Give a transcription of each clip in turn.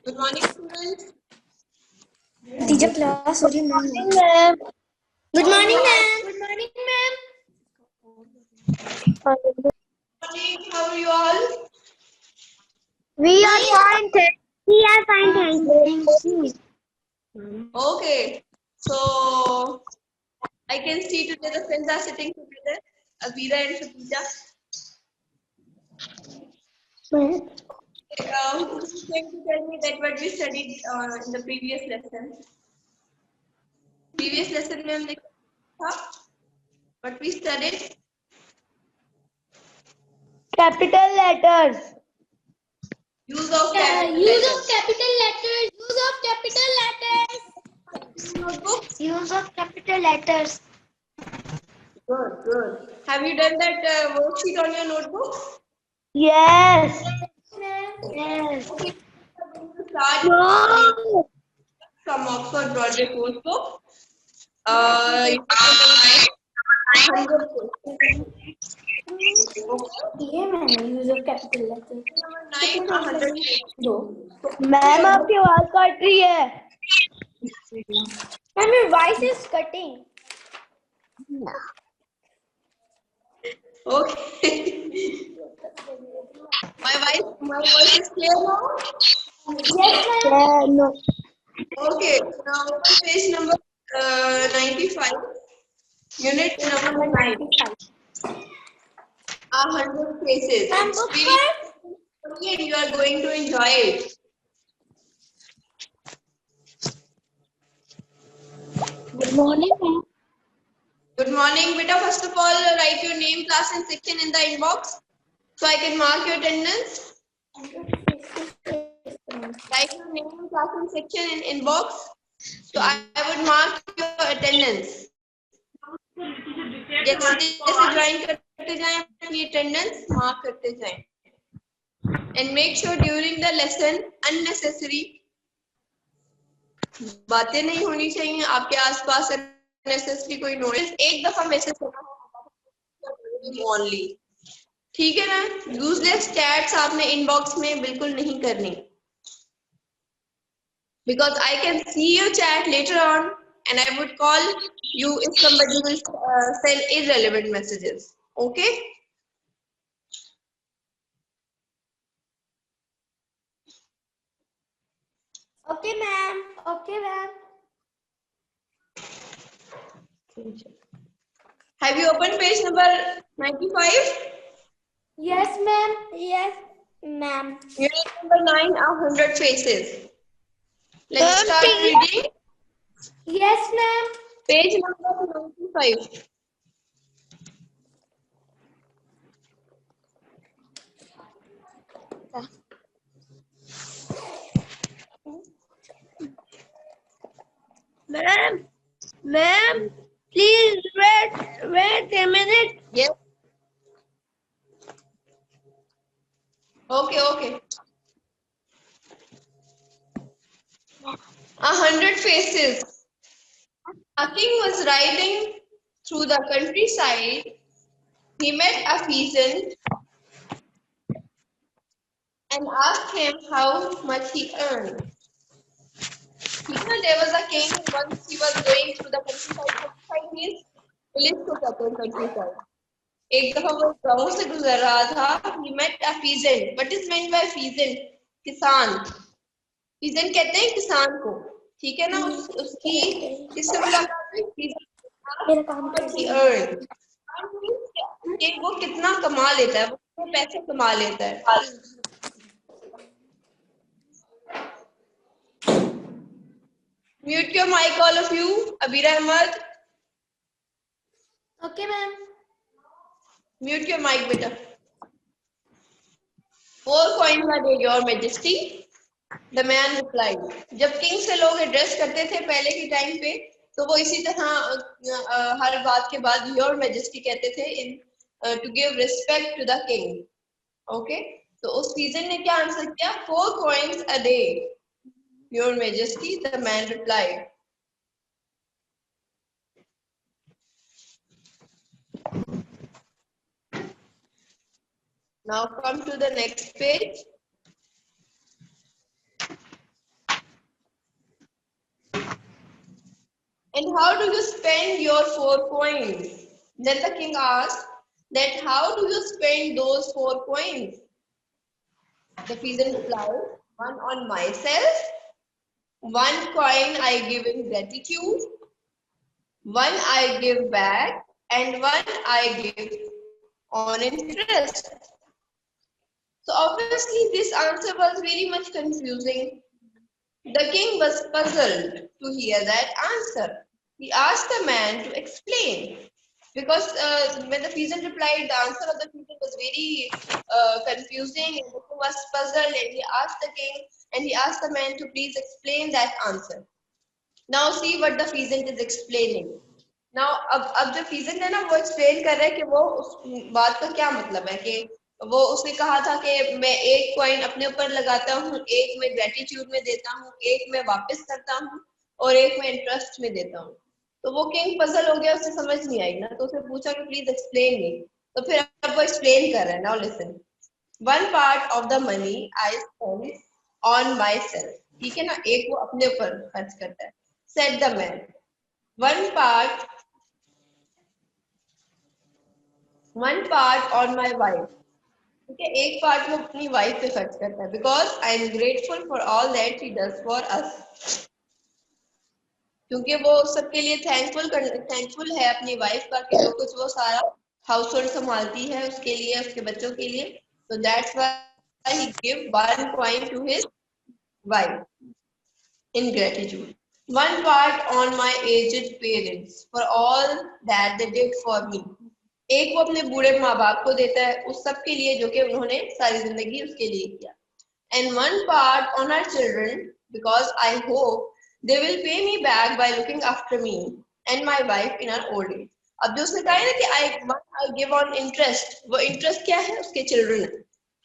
Good morning, students. Teacher class हो रही है ma'am. Good morning, ma'am. Good morning, ma'am. Good morning. How are you all? We are fine. We are fine. Thank you. Okay. So I can see today the friends are sitting together. Avira and Shatija. Who's going to tell me that what we studied in the previous lesson? Previous lesson में हमने क्या था? What we studied? Capital letters. Use of capital Use letters. of capital letters. Use of capital letters. Notebooks? Use of capital letters. Good, good. Have you done that worksheet on your notebook? Yes. Yes. Okay. I'm going to start from Oxford Broadway course book. You have to write 100 questions. ये मैंने use of capital letters. Number 9, 100 questions. दो. Ma'am आपकी आवाज cut रही है. Ma'am your voice is cutting. Okay. My voice is clear now? Yes, ma'am. No. Okay. Now open page number 95. Unit number 9. 100 faces. Ma'am, It's book really funny and you are going to enjoy it. Good morning, ma'am. Good morning, beta. First of all, write your name, class, and section in the inbox so I can mark your attendance. Write your name, class, and section in inbox so I would mark your attendance. जैसे जैसे join करते जाएं अपनी attendance mark करते जाएं. And make sure during the lesson unnecessary बातें नहीं होनी चाहिए आपके आसपास. unnecessary कोई नोटिस एक दफा मैसेज करना ओनली. ठीक है ना. यूजलेस चैट्स आपने इनबॉक्स में बिल्कुल नहीं करनी. Because I can see your chat later on and I would call you if somebody will send irrelevant messages. Okay? Okay, ma'am. Okay, ma'am. Have you opened page number 95? Yes, ma'am. Yes, ma'am. Unit number 9, 100 faces. Let's start reading. Yes, ma'am. Page number 95. Ma'am, please wait a minute. Yes. Okay. 100 faces. A king was riding through the countryside. He met a peasant and asked him how much he earned. There was a king once he was going through the countryside. Countryside means village को कहते हैं countryside. एक दफा वो गांव से गुजर रहा था. He met a peasant. What is meant by peasant? किसान. Peasant कहते हैं किसान को. ठीक है ना. उसकी किससे मुलाकात हुई? मेरा काम कर He earned. कि वो कितना कमा लेता है. वो पैसे कमा लेता है. Mute your mic, all of you. Abira Ahmad. Okay, ma'am. Mute your mic, beta. 4 coins a day, your majesty. The man replied. जब किंग से लोग एड्रेस करते थे पहले के टाइम पे तो वो इसी तरह हर बात के बाद योर मैजेस्टी कहते थे in to give respect to the king. Okay. तो उस सीजन ने क्या आंसर किया? 4 coins a day, your majesty. The man replied. Now come to the next page. And how do you spend your 4 coins? Then the king asked that how do you spend those 4 coins? The peasant replied, one on myself, 1 coin I give in gratitude, 1 I give back, and 1 I give on interest. So obviously this answer was very much confusing. The king was puzzled to hear that answer. He asked the man to explain because when the peasant replied, the answer of the peasant was very confusing and the king was puzzled and he asked the king and he asked the man to please explain that answer. Now see what the peasant is explaining. Now अब जो peasant है ना वो explain कर रहा है कि वो उस बात का क्या मतलब है कि वो उसने कहा था कि मैं 1 कॉइन अपने ऊपर लगाता हूँ, 1 मैं ग्रेटिट्यूड में देता हूँ, 1 मैं वापस करता हूँ और 1 मैं इंटरेस्ट में देता हूँ. तो वो किंग पजल हो गया, उसे समझ नहीं आई ना, तो उसने पूछा कि प्लीज एक्सप्लेन मी. तो फिर अब वो एक्सप्लेन कर रहा है. Now listen. One part of the money I spend on my self. ठीक है ना, एक वो अपने ऊपर खर्च करता है. Said the man. One part on my wife. ठीक है, एक पार्ट वो अपनी वाइफ पे खर्च करता है. Because I am grateful for all that he does for us. क्योंकि वो सबके लिए थैंकफुल है अपनी वाइफ का कि जो कुछ वो सारा हाउस होल्ड संभालती है उसके लिए, उसके बच्चों के लिए. तो that's why he give 1 coin to his wife in gratitude. 1 part on my aged parents for all that they did for me. एक वो अपने बूढ़े माँ बाप को देता है उस सब के लिए जो कि उन्होंने सारी जिंदगी उसके लिए किया. And 1 part on our children because I hope they will pay me back by looking after me and my wife in our old age. अब जो उसने कहा है ना कि I give on interest, वो interest क्या है? उसके children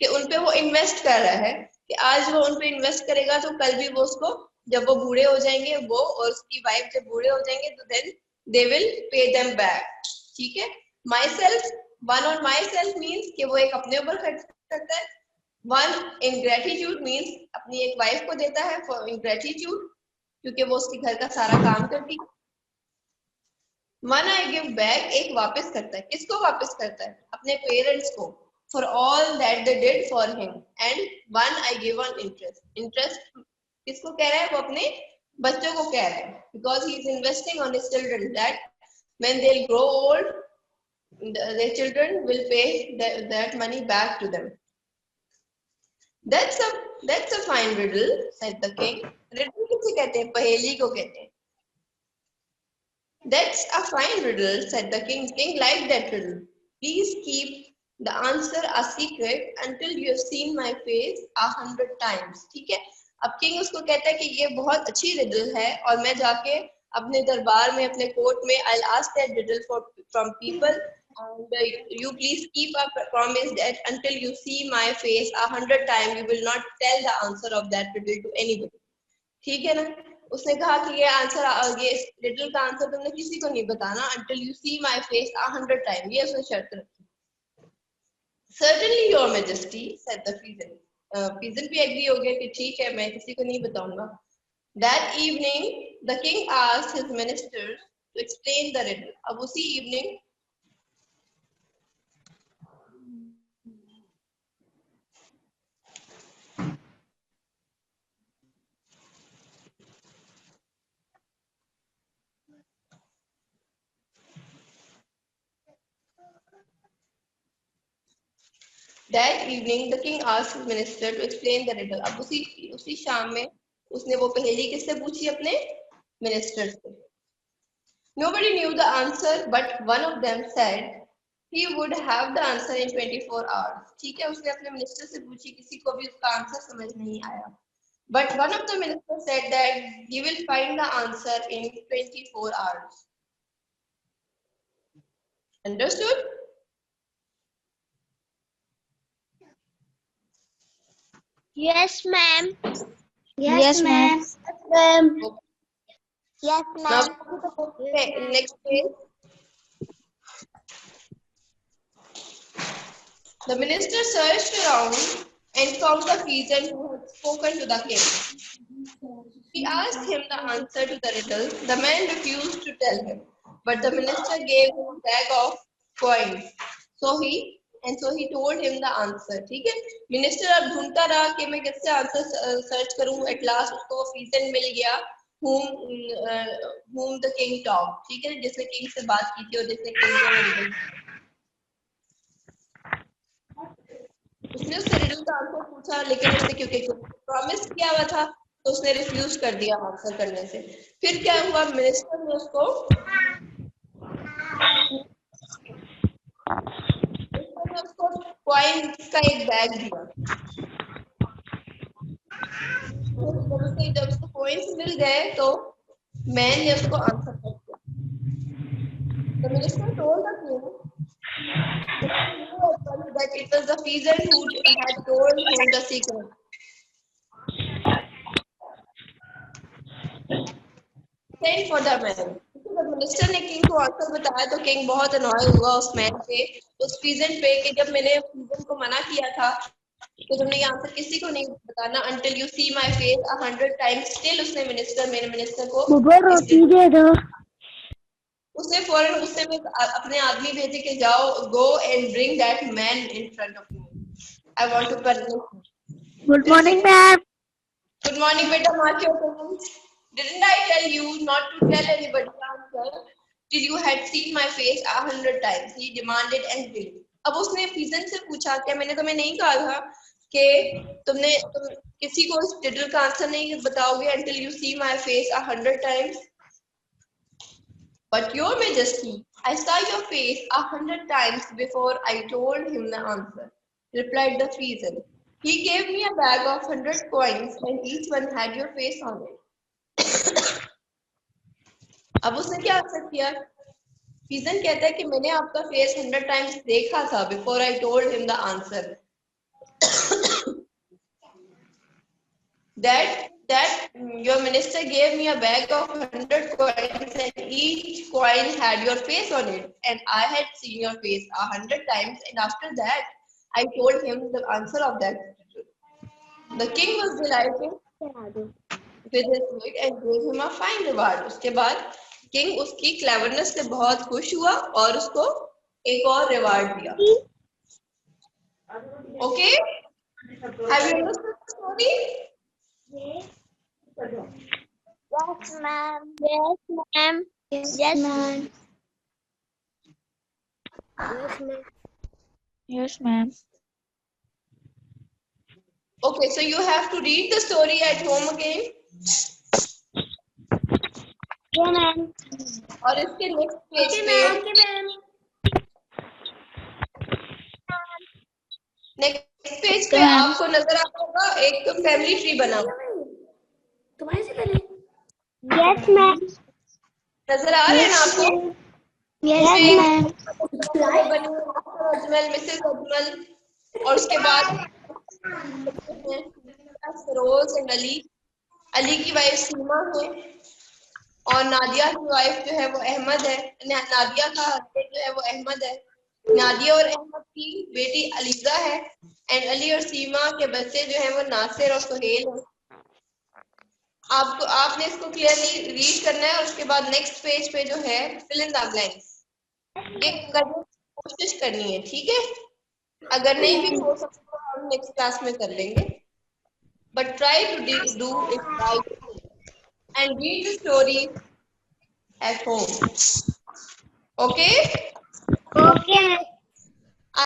कि उन पे वो invest कर रहा है कि आज वो उन पे invest करेगा तो कल भी वो उसको जब वो बूढ़े हो जाएंगे वो और उसकी वाइफ जब बूढ़े हो जाएंगे तो then they will pay them back. ठीक है. Myself, 1 on myself means कि वो एक अपने ऊपर खर्च करता है. 1 in gratitude means अपनी एक वाइफ को देता है for in gratitude क्योंकि वो उसके घर का सारा काम करती है. 1 I give back, एक वापस करता है. किसको वापस करता है? अपने पेरेंट्स को for all that they did for him. And 1 I give on interest. Interest किसको कह रहा है? वो अपने बच्चों को कह रहा है because he is investing on his children that when they'll grow old their children will pay that money back to them. That's a fine riddle, said the king. Riddle किसे कहते हैं? पहेली को कहते हैं. That's a fine riddle, said the king. King liked that riddle. Please keep the answer a secret until you have seen my face 100 times. ठीक है. अब किंग उसको कहता है कि ये बहुत अच्छी रिडल है और मैं जाके अपने दरबार में अपने कोर्ट में I'll ask that riddle from people and you please keep a promise that until you see my face 100 times you will not tell the answer of that riddle to anybody. ठीक है ना. उसने कहा कि ये answer ये riddle का answer तुमने किसी को नहीं बताना until you see my face 100 times. ये उसने शर्त रखी. Certainly your majesty, said the peasant. Peasant भी एग्री हो गया कि ठीक है मैं किसी को नहीं बताऊंगा. That evening the king asked his ministers to explain the riddle. अब उसी evening the king asked his minister to explain the riddle. अब उसी शाम में उसने वो पहेली किससे पूछी? अपने मिनिस्टर से. Nobody knew the answer, but one of them said he would have the answer in 24 hours. ठीक है, उसने अपने मिनिस्टर से पूछी, किसी को भी उसका आंसर समझ नहीं आया. But one of the ministers said that he will find the answer in 24 hours. Understood? Yes, ma'am. Yes, ma'am. Yes, Now, ma'am. next page. The minister searched around and from the peasant who had spoken to the king. He asked him the answer to the riddle. The man refused to tell him, but the minister gave him a bag of coins. So he told him the answer. ठीक है, minister अब ढूंढता रहा कि मैं किससे answer search करूं. At last उसको पीजेंट मिल गया whom the king talked. ठीक है, जिसने किंग से बात की थी और जिसने किंग को रिडल, उसने उससे रिडल का आंसर पूछा, लेकिन उसने क्योंकि प्रॉमिस किया हुआ था तो उसने रिफ्यूज कर दिया आंसर करने से. फिर क्या हुआ, मिनिस्टर ने उसको कॉइन का एक बैग दिया. जब उसको कॉइन्स मिल गए तो मैन ने उसको आंसर कर दिया. The minister told the king that it was the peasant who had told him the secret. Sent for the man. जब मिनिस्टर ने किंग को आंसर बताया तो किंग बहुत अनॉय हुआ उस मैन पे, उस पीजेंट पे, कि जब मैंने पीजेंट को मना किया था तो तुमने ये आंसर किसी को नहीं बताना until you see my face 100 times. Still उसने मेरे मिनिस्टर को उसने फौरन उससे में अपने आदमी भेजे कि जाओ, go and bring that man in front of me. I want to punish him. Good morning, ma'am. Good morning, beta. Mark your presents. Didn't I tell you not to tell anybody the answer till you had seen my face 100 times? He demanded angrily. अब उसने pigeon से पूछा कि मैंने तुम्हें नहीं कहा था कि तुम किसी को इस रिडल का आंसर नहीं बताओगे until you see my face 100 times. But your majesty, I saw your face 100 times before I told him the answer, replied the peasant. He gave me a bag of 100 coins and each one had your face on it. अब उसने क्या answer किया? Pigeon कहता है कि मैंने आपका face 100 times देखा था before I told him the answer. that your minister gave me a bag of 100 coins and each coin had your face on it, and I had seen your face 100 times, and after that I told him the answer of that. The king was delighted with his wit and gave him a fine reward. उसके बाद king उसकी cleverness से बहुत खुश हुआ और उसको एक और रिवार्ड दिया. Okay? Have you understood the story? Yes, ma'am. Yes, ma'am. Yes, ma'am. Yes, ma'am. Okay, so you have to read the story at home again. Yeah, ma'am. और इसके नेक्स्ट पेज पे नेक्स्ट पेज पे आपको नजर आ रहा होगा एक family tree बना हुआ. तुम्हारे से पहले. Yes, ma'am. नजर आ रहे हैं ना आपको? Yes, ma'am. Ajmal, Mrs Ajmal, और उसके बाद सरोज एंड अली की वाइफ सीमा है, और नादिया की वाइफ जो है वो अहमद है. नादिया का हस्बैंड जो है वो अहमद है. नादिया और अहमद की बेटी अलीजा है, एंड अली और सीमा के बच्चे जो है वो नासिर और सुहेल है. आपने इसको क्लियरली रीड करना है और उसके बाद नेक्स्ट पेज पे जो है फिल इन द ब्लैंक्स ये करने की कोशिश करनी है. ठीक है, अगर नहीं भी हो सकता तो हम नेक्स्ट क्लास में कर लेंगे, but try to do it right and read the story at home. Okay? Okay.